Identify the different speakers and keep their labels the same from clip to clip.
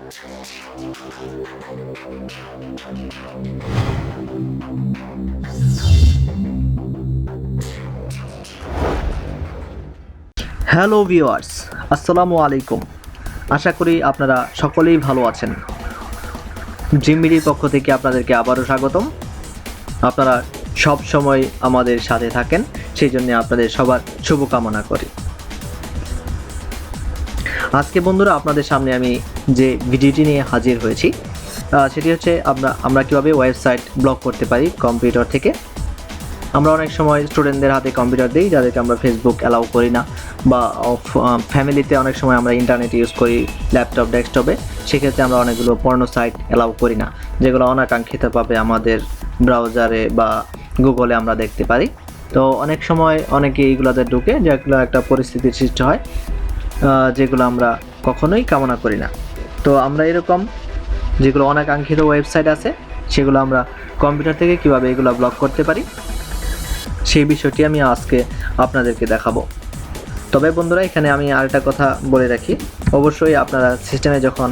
Speaker 1: Hello viewers, আসসালামু আলাইকুম। আশা করি আপনারা সকলেই ভালো আছেন। জিমবিডির পক্ষ থেকে আপনাদেরকে আবারও স্বাগতম। আপনারা সব সময় আমাদের সাথে থাকেন, সেই জন্য আপনাদের সবার শুভকামনা করি। আজকে বন্ধুরা আপনাদের সামনে আমি যে ভিডিওটি নিয়ে হাজির হয়েছি সেটি হচ্ছে আমরা কীভাবে ওয়েবসাইট ব্লক করতে পারি কম্পিউটার থেকে। আমরা অনেক সময় স্টুডেন্টদের হাতে কম্পিউটার দিই যাদেরকে আমরা ফেসবুক অ্যালাউ করি না, বা ফ্যামিলিতে অনেক সময় আমরা ইন্টারনেট ইউজ করি ল্যাপটপ ডেস্কটপে, সেক্ষেত্রে আমরা অনেকগুলো পর্ন সাইট অ্যালাউ করি না, যেগুলো অনাকাঙ্ক্ষিতভাবে আমাদের ব্রাউজারে বা গুগলে আমরা দেখতে পারি। তো অনেক সময় অনেকে এইগুলোতে ঢুকে, যেগুলো একটা পরিস্থিতির সৃষ্টি হয় যেগুলো আমরা কখনোই কামনা করি না। তো আমরা এরকম যেগুলো অনাকাঙ্ক্ষিত ওয়েবসাইট আছে সেগুলো আমরা কম্পিউটার থেকে কীভাবে এগুলো ব্লক করতে পারি সেই বিষয়টি আমি আজকে আপনাদেরকে দেখাবো। তবে বন্ধুরা, এখানে আমি আরেকটা কথা বলে রাখি, অবশ্যই আপনারা সিস্টেমে যখন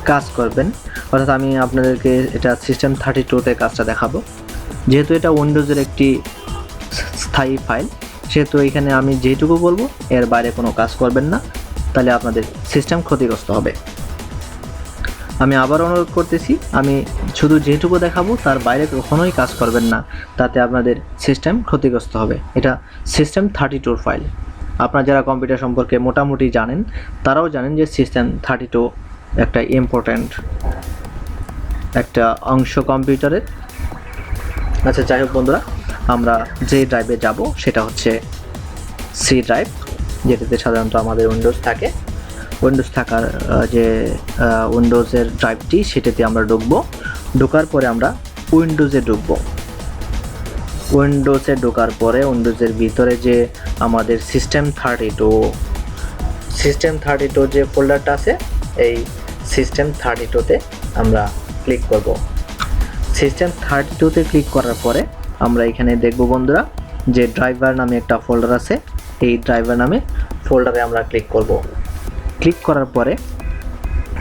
Speaker 1: কাজ করবেন, অর্থাৎ আমি আপনাদেরকে এটা সিস্টেম 32তে কাজটা দেখাবো। যেহেতু এটা উইন্ডোজের একটি স্থায়ী ফাইল, সেহেতু এখানে আমি যেটুকু বলবো এর বাইরে কোনো কাজ করবেন না, তাহলে আপনাদের সিস্টেম ক্ষতিগ্রস্ত হবে। আমি আবার অনুরোধ করতেছি, আমি শুধু যেটুকু দেখাবো তার বাইরে কখনোই কাজ করবেন না, তাতে আপনাদের সিস্টেম ক্ষতিগ্রস্ত হবে। এটা সিস্টেম 32 ফাইল। আপনারা যারা কম্পিউটার সম্পর্কে মোটামুটি জানেন তারাও জানেন যে সিস্টেম 32 একটা ইম্পর্ট্যান্ট একটা অংশ কম্পিউটারের। আচ্ছা, যাই হোক বন্ধুরা, আমরা যে ড্রাইভে যাব সেটা হচ্ছে সি ড্রাইভ, যেটাতে সাধারণত আমাদের উইন্ডোজ থাকে। উইন্ডোজ থাকার যে উইন্ডোজের ড্রাইভটি, সেটাতে আমরা ঢোকার পরে আমরা উইন্ডোজে ঢুকবো। উইন্ডোজে ঢোকার পরে উইন্ডোজের ভিতরে যে আমাদের সিস্টেম 32 যে ফোল্ডারটা আছে, এই সিস্টেম 32তে আমরা ক্লিক করব। সিস্টেম 32তে ক্লিক করার পরে আমরা এখানে দেখব বন্ধুরা যে ড্রাইভার নামে একটা ফোল্ডার আছে, এই ড্রাইভার নামে ফোল্ডারে আমরা ক্লিক করব। ক্লিক করার পরে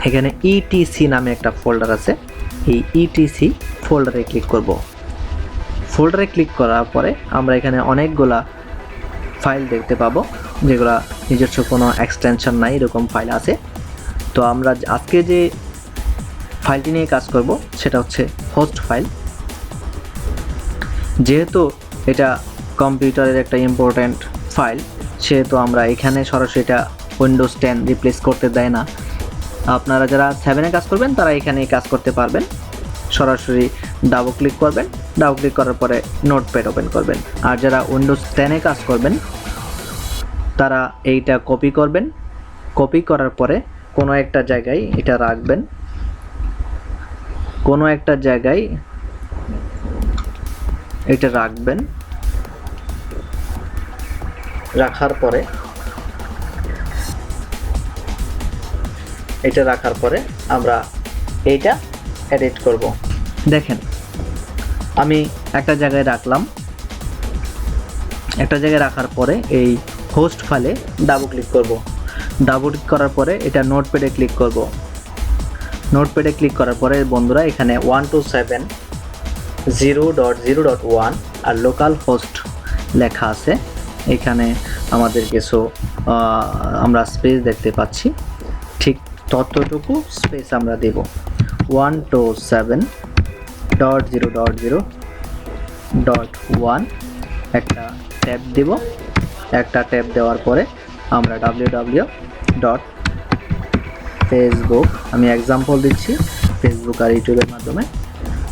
Speaker 1: এখানে ইটিসি নামে একটা ফোল্ডার আছে, এই ইটিসি ফোল্ডারে ক্লিক করব। ফোল্ডারে ক্লিক করার পরে আমরা এখানে অনেকগুলা ফাইল দেখতে পাবো, যেগুলা নিজস্ব কোনো এক্সটেনশন নাই, এরকম ফাইল আছে। তো আমরা আজকে যে ফাইলটি নিয়ে কাজ করব সেটা হচ্ছে হোস্ট ফাইল। যেহেতু এটা কম্পিউটারের একটা ইম্পর্ট্যান্ট ফাইল, সেহেতু আমরা এখানে সরাসরি এটা উইন্ডোজ 10 রিপ্লেস করতে দেয় না। আপনারা যারা 7-এ কাজ করবেন তারা এখানেই কাজ করতে পারবেন। সরাসরি ডাবল ক্লিক করবেন, ডাবল ক্লিক করার পরে নোটপ্যাড ওপেন করবেন। আর যারা উইন্ডোজ 10-এ কাজ করবেন তারা এইটা কপি করবেন। কপি করার পরে কোনো একটা জায়গায় এটা রাখবেন, কোনো একটা জায়গায় এটা রাখবেন। রাখার পরে আমরা এইটা এডিট করব। দেখেন, আমি একটা জায়গায় রাখলাম। একটা জায়গায় রাখার পরে এই হোস্ট ফাইলে ডাবল ক্লিক করব। ডাবল ক্লিক করার পরে এটা নোটপ্যাডে ক্লিক করব। নোটপ্যাডে ক্লিক করার পরে বন্ধুরা এখানে 127.0.0.1 আর লোকাল হোস্ট লেখা আছে। এখানে আমাদের কিছু আমরা স্পেস দেখতে পাচ্ছি, ঠিক ততটুকু স্পেস আমরা দেব। 127.0.0.1 একটা ট্যাব দেব। একটা ট্যাব দেওয়ার পরে আমরা www.facebook, আমি এক্সাম্পল দিচ্ছি ফেসবুক আর ইউটিউবের মাধ্যমে,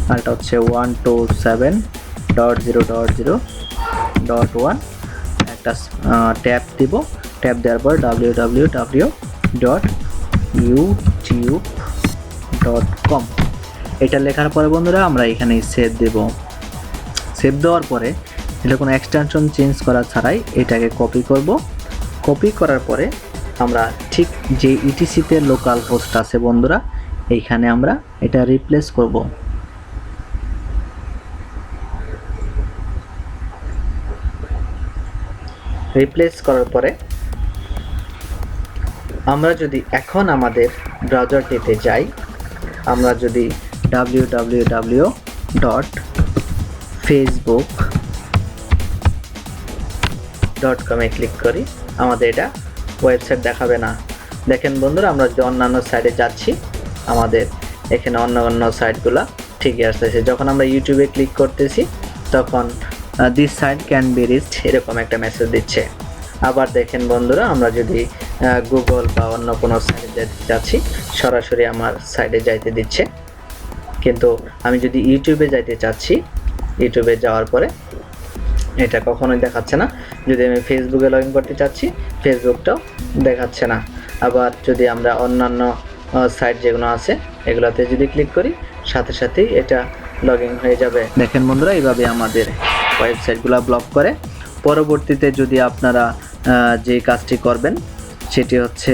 Speaker 1: আর এটা হচ্ছে 127.0.0.1 একটা ট্যাব দিব। ট্যাব দেওয়ার পর www.youtube.com এটা লেখার পরে বন্ধুরা আমরা এখানে সেভ দেব। সেভ দেওয়ার পরে এটা কোনো এক্সটেনশন চেঞ্জ করা ছাড়াই এটাকে কপি করব। কপি করার পরে আমরা ঠিক যে ইটিসিতে লোকাল হোস্ট আছে বন্ধুরা, এইখানে আমরা এটা রিপ্লেস করব। রিপ্লেস করার পরে আমরা যদি এখন আমাদের ব্রাউজারটিতে যাই, আমরা যদি www.facebook.com এ ক্লিক করি, আমাদের এটা ওয়েবসাইট দেখাবে না। দেখেন বন্ধুরা, আমরা যদি অন্যান্য সাইটে যাচ্ছি, আমাদের এখানে অন্য সাইটগুলো ঠিকই আসতেছে। যখন আমরা ইউটিউবে ক্লিক করতেছি তখন this site can be reached এরকম একটা মেসেজ দিচ্ছে। আবার দেখেন বন্ধুরা, আমরা যদি গুগল বা অন্য কোনো সাইটে যাচ্ছি, সরাসরি আমার সাইটে যাইতে দিচ্ছে। কিন্তু আমি যদি ইউটিউবে যাইতে চাচ্ছি, ইউটিউবে যাওয়ার পরে এটা কখনোই দেখাচ্ছে না। যদি আমি ফেসবুকে লগ ইন করতে চাচ্ছি, ফেসবুকটাও দেখাচ্ছে না। আবার যদি আমরা অন্যান্য সাইট যেগুলো আছে এগুলোতে যদি ক্লিক করি, সাথে সাথেই এটা লগ ইন হয়ে যাবে। দেখেন বন্ধুরা, এইভাবে আমাদের ওয়েবসাইটগুলো ব্লক করে। পরবর্তীতে যদি আপনারা যে কাজটি করবেন সেটি হচ্ছে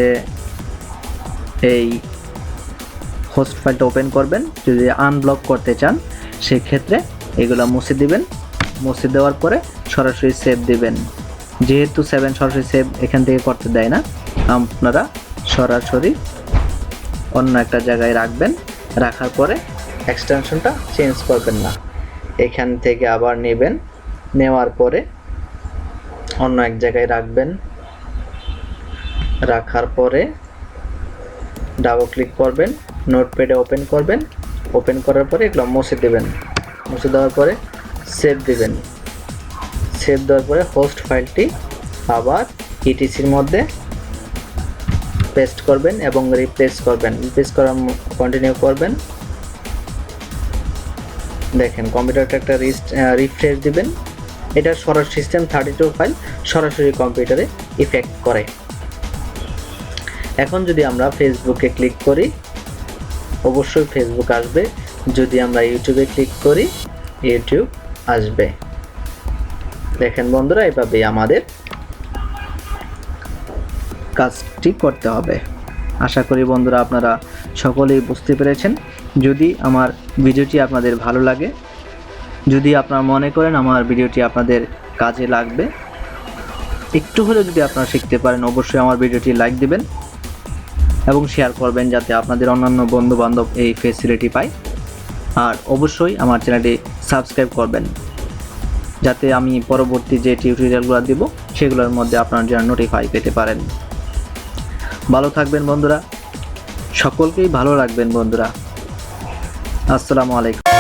Speaker 1: এই হোস্ট ফাইলটা ওপেন করবেন। যদি আনব্লক করতে চান সেক্ষেত্রে এগুলো মুছে দিবেন। মুছে দেওয়ার পরে সরাসরি সেভ দিবেন। যেহেতু সরাসরি সেভ এখান থেকে করতে দেয় না, আপনারা সরাসরি অন্য একটা জায়গায় রাখবেন। রাখার পরে এক্সটেনশনটা চেঞ্জ করবেন না, এখান থেকে আবার নেবেন। নেওয়ার পরে অন্য এক জায়গায় রাখবেন। রাখার পরে ডাবল ক্লিক করবেন, নোটপ্যাডে ওপেন করবেন। ওপেন করার পরে এগুলো মুছে দেবেন। মুছে দেওয়ার পরে সেভ দিবেন। সেভ দেওয়ার পরে হোস্ট ফাইলটি আবার ইটিসির মধ্যে পেস্ট করবেন এবং রিপ্লেস করবেন। রিপ্লেস করা কন্টিনিউ করবেন। দেখেন কম্পিউটারটা একটা রিফ্রেশ দিবেন। এটা সরাসরি সিস্টেম 32 ফাইল সরাসরি কম্পিউটারে ইফেক্ট করে। এখন যদি আমরা ফেসবুকে ক্লিক করি, অবশ্যই ফেসবুক আসবে। যদি আমরা ইউটিউবে ক্লিক করি, ইউটিউব আসবে। দেখেন বন্ধুরা, এভাবেই আমাদের কাজটি করতে হবে। আশা করি বন্ধুরা আপনারা সকলেই বুঝতে পেরেছেন। যদি আমার ভিডিওটি আপনাদের ভালো লাগে, যদি আপনারা মনে করেন আমার ভিডিওটি আপনাদের কাজে লাগবে, একটু হলেও যদি আপনারা শিখতে পারেন, অবশ্যই আমার ভিডিওটি লাইক দিবেন এবং শেয়ার করবেন যাতে আপনাদের অন্যান্য বন্ধু বান্ধব এই ফেসিলিটি পায়। আর অবশ্যই আমার চ্যানেলটি সাবস্ক্রাইব করবেন যাতে আমি পরবর্তী যে টিউটোরিয়ালগুলো দেব সেগুলোর মধ্যে আপনারা যেন নোটিফাই পেতে পারেন। ভালো থাকবেন বন্ধুরা, সকলকেই ভালো রাখবেন বন্ধুরা। আসসালামু আলাইকুম।